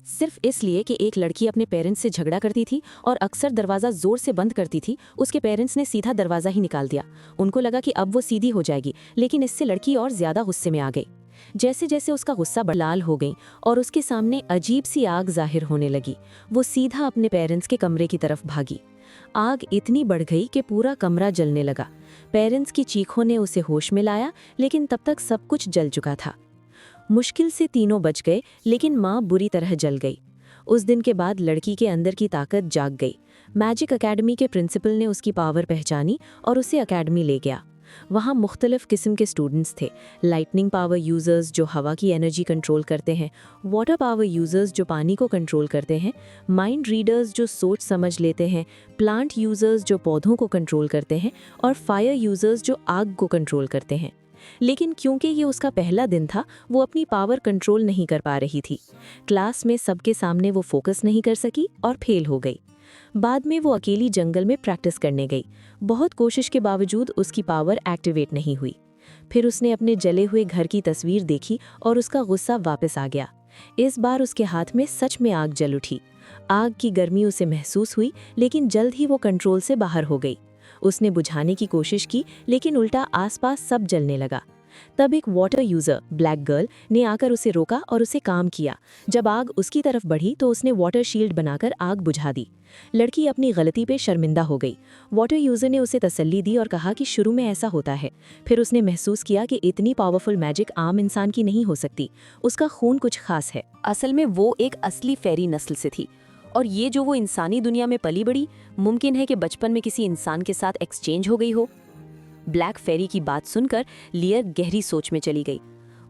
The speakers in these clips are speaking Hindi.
सिर्फ इसलिए कि एक लड़की अपने पेरेंट्स से झगड़ा करती थी और अक्सर दरवाज़ा ज़ोर से बंद करती थी, उसके पेरेंट्स ने सीधा दरवाज़ा ही निकाल दिया। उनको लगा कि अब वो सीधी हो जाएगी, लेकिन इससे लड़की और ज़्यादा गुस्से में आ गई। जैसे जैसे उसका गुस्सा लाल हो गई और उसके सामने अजीब सी आग जाहिर होने लगी, वो सीधा अपने पेरेंट्स के कमरे की तरफ भागी। आग इतनी बढ़ गई कि पूरा कमरा जलने लगा। पेरेंट्स की चीखों ने उसे होश में लाया, लेकिन तब तक सब कुछ जल चुका था। मुश्किल से तीनों बच गए, लेकिन माँ बुरी तरह जल गई। उस दिन के बाद लड़की के अंदर की ताकत जाग गई। मैजिक एकेडमी के प्रिंसिपल ने उसकी पावर पहचानी और उसे एकेडमी ले गया। वहाँ मुख्तलिफ किस्म के स्टूडेंट्स थे। लाइटनिंग पावर यूज़र्स जो हवा की एनर्जी कंट्रोल करते हैं, वाटर पावर यूज़र्स जो पानी को कंट्रोल करते हैं, माइंड रीडर्स जो सोच समझ लेते हैं, प्लांट यूज़र्स जो पौधों को कंट्रोल करते हैं, और फायर यूज़र्स जो आग को कंट्रोल करते हैं। लेकिन क्योंकि ये उसका पहला दिन था, वो अपनी पावर कंट्रोल नहीं कर पा रही थी। क्लास में सबके सामने वो फोकस नहीं कर सकी और फेल हो गई। बाद में वो अकेली जंगल में प्रैक्टिस करने गई। बहुत कोशिश के बावजूद उसकी पावर एक्टिवेट नहीं हुई। फिर उसने अपने जले हुए घर की तस्वीर देखी और उसका गुस्सा वापस आ गया। इस बार उसके हाथ में सच में आग जल उठी। आग की गर्मी उसे महसूस हुई, लेकिन जल्द ही वो कंट्रोल से बाहर हो गई। उसने बुझाने की कोशिश की, लेकिन उल्टा आसपास सब जलने लगा। तब एक वाटर यूजर ब्लैक गर्ल ने आकर उसे रोका और उसे काम किया। जब आग उसकी तरफ बढ़ी तो उसने वाटर शील्ड बनाकर आग बुझा दी। लड़की अपनी गलती पे शर्मिंदा हो गई। वाटर यूजर ने उसे तसल्ली दी और कहा कि शुरू में ऐसा होता है। फिर उसने महसूस किया कि इतनी पावरफुल मैजिक आम इंसान की नहीं हो सकती। उसका खून कुछ खास है। असल में वो एक असली फेरी नस्ल से थी, और ये जो वो इंसानी दुनिया में पली बड़ी, मुमकिन है कि बचपन में किसी इंसान के साथ एक्सचेंज हो गई हो। ब्लैक फेरी की बात सुनकर लियर गहरी सोच में चली गई।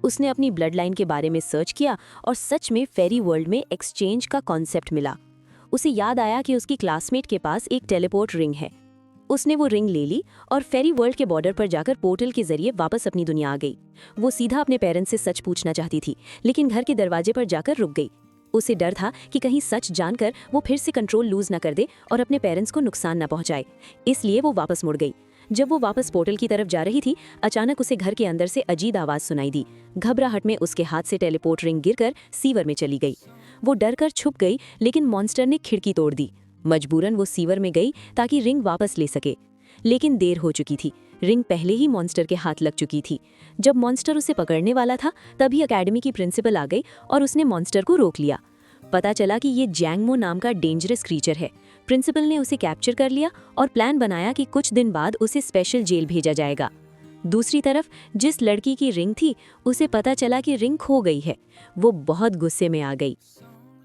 उसने अपनी ब्लड लाइन के बारे में सर्च किया और सच में फेरी वर्ल्ड में एक्सचेंज का कॉन्सेप्ट मिला। उसे याद आया कि उसकी क्लासमेट के पास एक टेलीपोर्ट रिंग है। उसने वो रिंग ले ली और फेरी वर्ल्ड के बॉर्डर पर जाकर पोर्टल के जरिए वापस अपनी दुनिया आ गई। वो सीधा अपने पेरेंट्स से सच पूछना चाहती थी, लेकिन घर के दरवाजे पर जाकर रुक गई। उसे डर था कि कहीं सच जानकर वो फिर से कंट्रोल लूज न कर दे और अपने पेरेंट्स को नुकसान न पहुंचाए। इसलिए वो वापस मुड़ गई। जब वो वापस पोर्टल की तरफ जा रही थी, अचानक उसे घर के अंदर से अजीब आवाज सुनाई दी। घबराहट में उसके हाथ से टेलीपोर्ट रिंग गिरकर सीवर में चली गई। वो डर कर छुप गई, लेकिन मॉन्स्टर ने खिड़की तोड़ दी। मजबूरन वो सीवर में गई ताकि रिंग वापस ले सके, लेकिन देर हो चुकी थी। रिंग पहले ही मॉन्स्टर के हाथ लग चुकी थी। जब मॉन्स्टर उसे पकड़ने वाला था, तभी एकेडमी की प्रिंसिपल आ गई और उसने मॉन्स्टर को रोक लिया। पता चला कि ये जैंगमो नाम का डेंजरस क्रीचर है। प्रिंसिपल ने उसे कैप्चर कर लिया और प्लान बनाया कि कुछ दिन बाद उसे स्पेशल जेल भेजा जाएगा। दूसरी तरफ जिस लड़की की रिंग थी, उसे पता चला कि रिंग खो गई है। वो बहुत गुस्से में आ गई।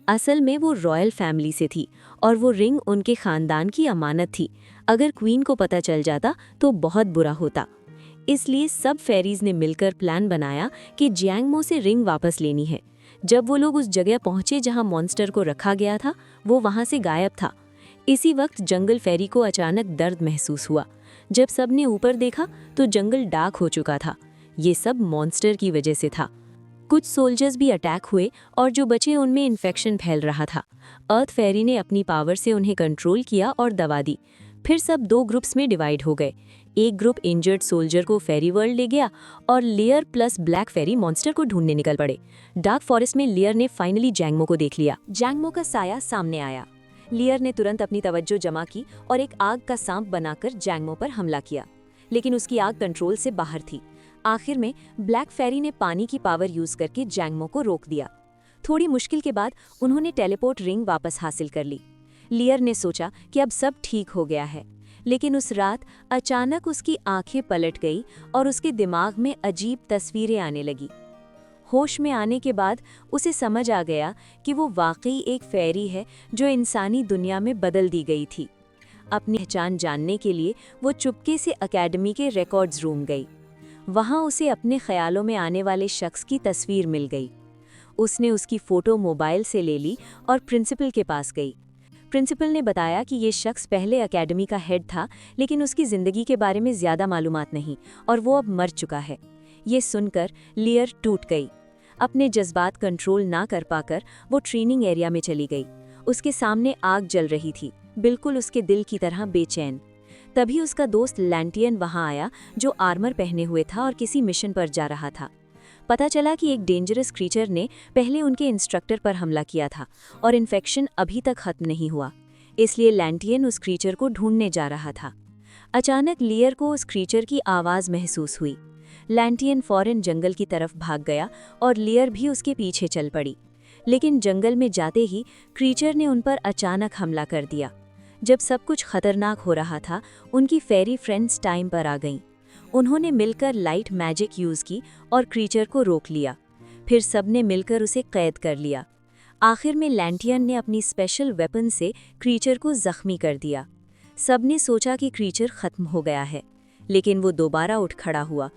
असल में वो रॉयल फैमिली से थी और वो रिंग उनके खानदान की अमानत थी। अगर क्वीन को पता चल जाता तो बहुत बुरा होता। इसलिए सब फेरीज ने मिलकर प्लान बनाया कि जैंगमो से रिंग वापस लेनी है। जब वो लोग उस जगह पहुंचे जहां मॉन्स्टर को रखा गया था, वो वहां से गायब था। इसी वक्त जंगल फेरी को अचानक दर्द महसूस हुआ। जब सबने ऊपर देखा तो जंगल डार्क हो चुका था। ये सब मॉन्स्टर की वजह से था। कुछ सोल्जर्स भी अटैक हुए और जो बचे उनमें इन्फेक्शन फैल रहा था। अर्थ फेरी ने अपनी पावर से उन्हें कंट्रोल किया और दबा दी। फिर सब दो ग्रुप्स में डिवाइड हो गए। एक ग्रुप इंजर्ड सोल्जर को फेरी वर्ल्ड ले गया और लेयर प्लस ब्लैक फेरी मॉन्स्टर को ढूंढने निकल पड़े। डार्क फॉरेस्ट में लेयर ने फाइनली जैंगमो को देख लिया। जैंगमो का साया सामने आया। लियर ने तुरंत अपनी तवज्जो जमा की और एक आग का सांप बनाकर जैंगमो पर हमला किया, लेकिन उसकी आग कंट्रोल से बाहर थी। आखिर में ब्लैक फेरी ने पानी की पावर यूज करके जैंगमो को रोक दिया। थोड़ी मुश्किल के बाद उन्होंने टेलीपोर्ट रिंग वापस हासिल कर ली। लियर ने सोचा कि अब सब ठीक हो गया है, लेकिन उस रात अचानक उसकी आंखें पलट गई और उसके दिमाग में अजीब तस्वीरें आने लगी। होश में आने के बाद उसे समझ आ गया कि वो वाकई एक फेरी है जो इंसानी दुनिया में बदल दी गई थी। अपनी पहचान जानने के लिए वो चुपके से एकेडमी के रिकॉर्ड्स रूम गई। वहाँ उसे अपने ख्यालों में आने वाले शख्स की तस्वीर मिल गई। उसने उसकी फ़ोटो मोबाइल से ले ली और प्रिंसिपल के पास गई। प्रिंसिपल ने बताया कि ये शख्स पहले एकेडमी का हेड था, लेकिन उसकी ज़िंदगी के बारे में ज़्यादा मालूमात नहीं और वो अब मर चुका है। ये सुनकर लियर टूट गई। अपने जज्बात कंट्रोल ना कर पाकर वो ट्रेनिंग एरिया में चली गई। उसके सामने आग जल रही थी, बिल्कुल उसके दिल की तरह बेचैन। तभी उसका दोस्त लैंटियन वहां आया, जो आर्मर पहने हुए था और किसी मिशन पर जा रहा था। पता चला कि एक डेंजरस क्रीचर ने पहले उनके इंस्ट्रक्टर पर हमला किया था और इन्फेक्शन अभी तक खत्म नहीं हुआ, इसलिए लैंटियन उस क्रीचर को ढूंढने जा रहा था। अचानक लियर को उस क्रीचर की आवाज़ महसूस हुई। लैंटियन फौरन जंगल की तरफ भाग गया और लियर भी उसके पीछे चल पड़ी। लेकिन जंगल में जाते ही क्रीचर ने उन पर अचानक हमला कर दिया। जब सब कुछ खतरनाक हो रहा था, उनकी फेरी फ्रेंड्स टाइम पर आ गईं। उन्होंने मिलकर लाइट मैजिक यूज़ की और क्रीचर को रोक लिया। फिर सबने मिलकर उसे कैद कर लिया। आखिर में लैंटियन ने अपनी स्पेशल वेपन से क्रीचर को जख्मी कर दिया। सबने सोचा कि क्रीचर खत्म हो गया है, लेकिन वो दोबारा उठ खड़ा हुआ।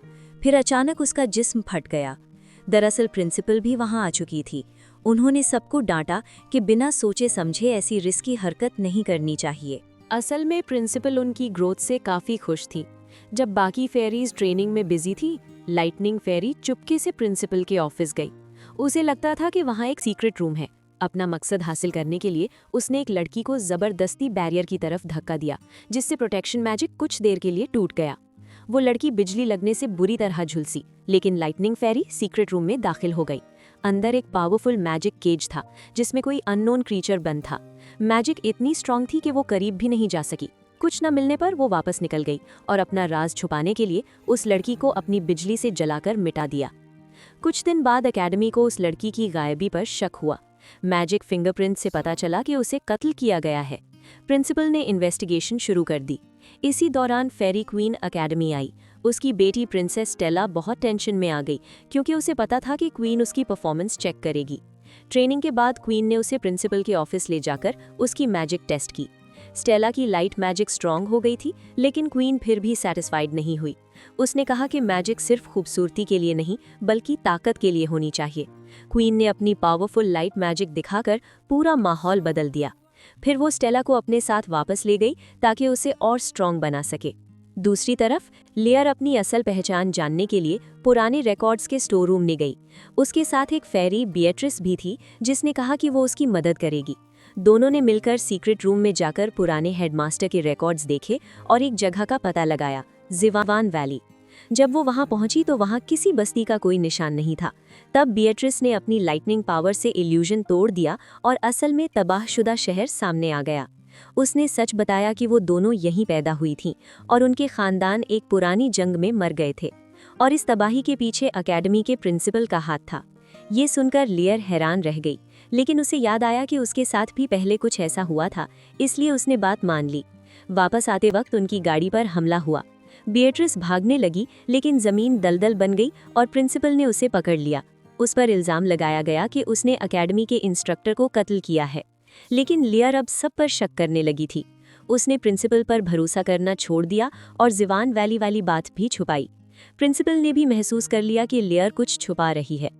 फिर अचानक उसका जिस्म फट गया। दरअसल प्रिंसिपल भी वहां आ चुकी थी। उन्होंने सबको डांटा कि बिना सोचे समझे ऐसी रिस्की हरकत नहीं करनी चाहिए। असल में प्रिंसिपल उनकी ग्रोथ से काफ़ी खुश थी। जब बाकी फेरीज ट्रेनिंग में बिजी थी, लाइटनिंग फेरी चुपके से प्रिंसिपल के ऑफिस गई। उसे लगता था कि वहाँ एक सीक्रेट रूम है। अपना मकसद हासिल करने के लिए उसने एक लड़की को ज़बरदस्ती बैरियर की तरफ धक्का दिया, जिससे प्रोटेक्शन मैजिक कुछ देर के लिए टूट गया। वो लड़की बिजली लगने से बुरी तरह झुलसी, लेकिन लाइटनिंग फेरी सीक्रेट रूम में दाखिल हो गई। अंदर एक पावरफुल मैजिक केज था, जिसमें कोई अननोन क्रीचर बंद था। मैजिक इतनी स्ट्रांग थी कि वो करीब भी नहीं जा सकी। कुछ न मिलने पर वो वापस निकल गई और अपना राज छुपाने के लिए उस लड़की को अपनी बिजली से जलाकर मिटा दिया। कुछ दिन बाद एकेडमी को उस लड़की की गायबी पर शक हुआ। मैजिक फिंगरप्रिंट से पता चला कि उसे कत्ल किया गया है। प्रिंसिपल ने इन्वेस्टिगेशन शुरू कर दी। इसी दौरान फेरी क्वीन एकेडमी आई। उसकी बेटी प्रिंसेस स्टेला बहुत टेंशन में आ गई, क्योंकि उसे पता था कि क्वीन उसकी परफॉर्मेंस चेक करेगी। ट्रेनिंग के बाद क्वीन ने उसे प्रिंसिपल के ऑफिस ले जाकर उसकी मैजिक टेस्ट की। स्टेला की लाइट मैजिक स्ट्रांग हो गई थी, लेकिन क्वीन फिर भी सेटिस्फाइड नहीं हुई। उसने कहा कि मैजिक सिर्फ खूबसूरती के लिए नहीं, बल्कि ताकत के लिए होनी चाहिए। क्वीन ने अपनी पावरफुल लाइट मैजिक दिखाकर पूरा माहौल बदल दिया। फिर वो स्टेला को अपने साथ वापस ले गई ताकि उसे और स्ट्रांग बना सके। दूसरी तरफ लेयर अपनी असल पहचान जानने के लिए पुराने रिकॉर्ड्स के स्टोर रूम में गई। उसके साथ एक फेरी बीएट्रिस भी थी, जिसने कहा कि वो उसकी मदद करेगी। दोनों ने मिलकर सीक्रेट रूम में जाकर पुराने हेडमास्टर के रिकॉर्ड्स देखे और एक जगह का पता लगाया, जिवावान वैली। जब वो वहां पहुंची तो वहां किसी बस्ती का कोई निशान नहीं था। तब बीएट्रिस ने अपनी लाइटनिंग पावर से इल्यूजन तोड़ दिया और असल में तबाहशुदा शहर सामने आ गया। उसने सच बताया कि वो दोनों यहीं पैदा हुई थीं और उनके खानदान एक पुरानी जंग में मर गए थे और इस तबाही के पीछे एकेडमी के प्रिंसिपल का हाथ था। ये सुनकर लेयर हैरान रह गई, लेकिन उसे याद आया कि उसके साथ भी पहले कुछ ऐसा हुआ था, इसलिए उसने बात मान ली। वापस आते वक्त उनकी गाड़ी पर हमला हुआ। बीएट्रिस भागने लगी, लेकिन जमीन दलदल बन गई और प्रिंसिपल ने उसे पकड़ लिया। उस पर इल्जाम लगाया गया कि उसने एकेडमी के इंस्ट्रक्टर को कत्ल किया है। लेकिन लेयर अब सब पर शक करने लगी थी। उसने प्रिंसिपल पर भरोसा करना छोड़ दिया और जिवान वैली वाली बात भी छुपाई। प्रिंसिपल ने भी महसूस कर लिया कि लेयर कुछ छुपा रही है।